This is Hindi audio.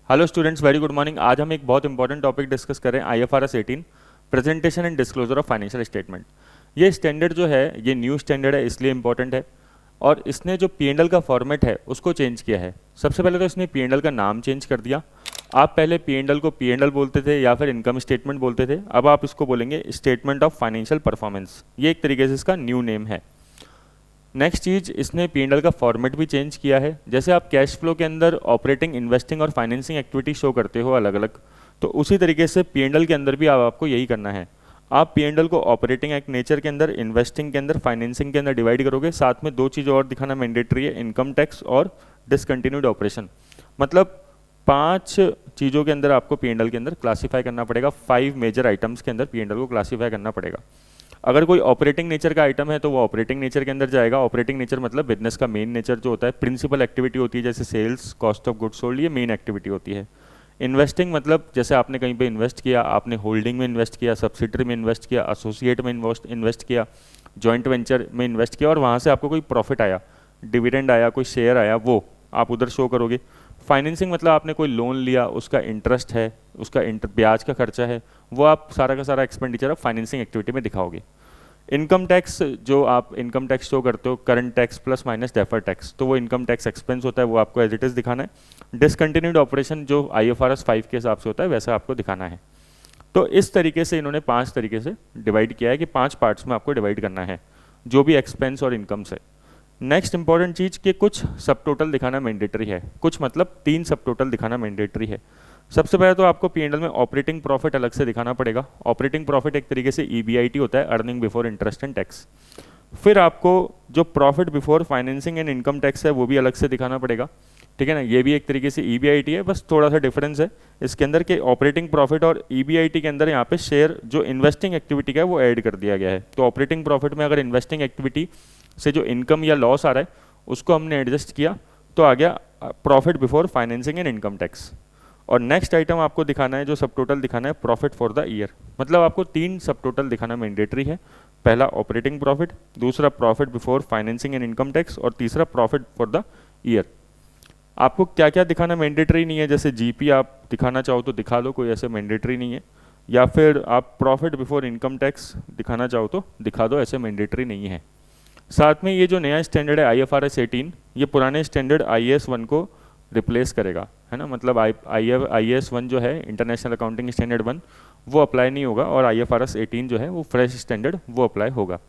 Hello students, very good morning. आज हम एक बहुत इंपॉर्टेंट टॉपिक डिस्कस करें, IFRS 18 presentation and disclosure of financial statement. ये स्टैंडर्ड जो है ये न्यू स्टैंडर्ड है, इसलिए इंपॉर्टेंट है। और इसने जो P&L का फॉर्मेट है उसको चेंज किया है। सबसे पहले तो इसने P&L का नाम चेंज कर दिया। आप पहले P&L को P&L बोलते थे या फिर इनकम स्टेटमेंट बोलते थे, अब आप इसको बोलेंगे स्टेटमेंट ऑफ फाइनेंशियल परफॉर्मेंस। ये एक तरीके से इसका न्यू नेम है। नेक्स्ट चीज, इसने P&L का फॉर्मेट भी चेंज किया है। जैसे आप कैश फ्लो के अंदर ऑपरेटिंग, इन्वेस्टिंग और फाइनेंसिंग एक्टिविटी शो करते हो अलग अलग, तो उसी तरीके से P&L के अंदर भी आपको यही करना है। आप P&L को ऑपरेटिंग एक्ट नेचर के अंदर, इन्वेस्टिंग के अंदर, फाइनेंसिंग के अंदर डिवाइड करोगे। साथ में दो चीज़ और दिखाना मैंडेटरी है, इनकम टैक्स और डिसकंटिन्यूड ऑपरेशन। मतलब 5 चीज़ों के अंदर आपको P&L के अंदर क्लासीफाई करना पड़ेगा। 5 मेजर आइटम्स के अंदर P&L को क्लासीफाई करना पड़ेगा। अगर कोई ऑपरेटिंग नेचर का आइटम है तो वो ऑपरेटिंग नेचर के अंदर जाएगा। ऑपरेटिंग नेचर मतलब बिजनेस का मेन नेचर जो होता है, प्रिंसिपल एक्टिविटी होती है जैसे sales, cost of goods sold, ये मेन एक्टिविटी होती है। इन्वेस्टिंग मतलब जैसे आपने कहीं पे इन्वेस्ट किया, आपने होल्डिंग में इन्वेस्ट किया, सब्सिडरी में इन्वेस्ट किया, एसोसिएट में इन्वेस्ट किया, जॉइंट वेंचर में इन्वेस्ट किया और वहाँ से आपको कोई प्रॉफिट आया, डिविडेंड आया, कोई शेयर आया, वो आप उधर शो करोगे। फाइनेंसिंग मतलब आपने कोई लोन लिया, उसका इंटरेस्ट है, उसका ब्याज का खर्चा है, वो आप सारा का सारा एक्सपेंडिचर आप फाइनेंसिंग एक्टिविटी में दिखाओगे। इनकम टैक्स, जो आप इनकम टैक्स शो करते हो, current tax plus minus deferred tax, तो वो इनकम टैक्स एक्सपेंस होता है, वो आपको एज इट इज़ दिखाना है। डिसकंटिन्यूड ऑपरेशन जो IFRS 5 के हिसाब से होता है वैसा आपको दिखाना है। तो इस तरीके से इन्होंने 5 तरीके से डिवाइड किया है कि 5 पार्ट्स में आपको डिवाइड करना है जो भी एक्सपेंस और इनकम्स है। नेक्स्ट इंपॉर्टेंट चीज़ कि कुछ सब टोटल दिखाना मैंडेटरी है। कुछ मतलब 3 सब टोटल दिखाना मैंडेटरी है। सबसे पहले तो आपको P&L में ऑपरेटिंग प्रॉफिट अलग से दिखाना पड़ेगा। ऑपरेटिंग प्रॉफिट एक तरीके से EBIT होता है, earning before interest and tax. फिर आपको जो profit before financing and income tax है वो भी अलग से दिखाना पड़ेगा, ठीक है ना। ये भी एक तरीके से EBIT है, बस थोड़ा सा डिफरेंस है इसके अंदर के ऑपरेटिंग प्रॉफिट और EBIT के अंदर यहाँ पे शेयर जो इन्वेस्टिंग एक्टिविटी का है वो ऐड कर दिया गया है। तो ऑपरेटिंग प्रॉफिट में अगर इन्वेस्टिंग एक्टिविटी से जो इनकम या लॉस आ रहा है उसको हमने एडजस्ट किया तो आ गया profit before financing and income tax. और नेक्स्ट आइटम आपको दिखाना है, जो सब टोटल दिखाना है, प्रॉफिट फॉर द ईयर। मतलब आपको 3 सब टोटल दिखाना मैंडेटरी है। पहला ऑपरेटिंग प्रॉफिट, दूसरा profit before financing and income tax और तीसरा प्रॉफिट फॉर द ईयर। आपको क्या क्या दिखाना मैंडेटरी नहीं है, जैसे GP आप दिखाना चाहो तो दिखा लो, कोई ऐसे मैंडेटरी नहीं है। या फिर आप प्रॉफिट बिफोर इनकम टैक्स दिखाना चाहो तो दिखा दो, ऐसे मैंडेटरी नहीं है। साथ में ये जो नया स्टैंडर्ड है IFRS 18, ये पुराने स्टैंडर्ड IAS 1 को रिप्लेस करेगा, है ना। मतलब IAS 1 जो है, इंटरनेशनल अकाउंटिंग स्टैंडर्ड 1, वो अप्लाई नहीं होगा और IFRS 18 जो है वो फ्रेश स्टैंडर्ड वो अप्लाई होगा।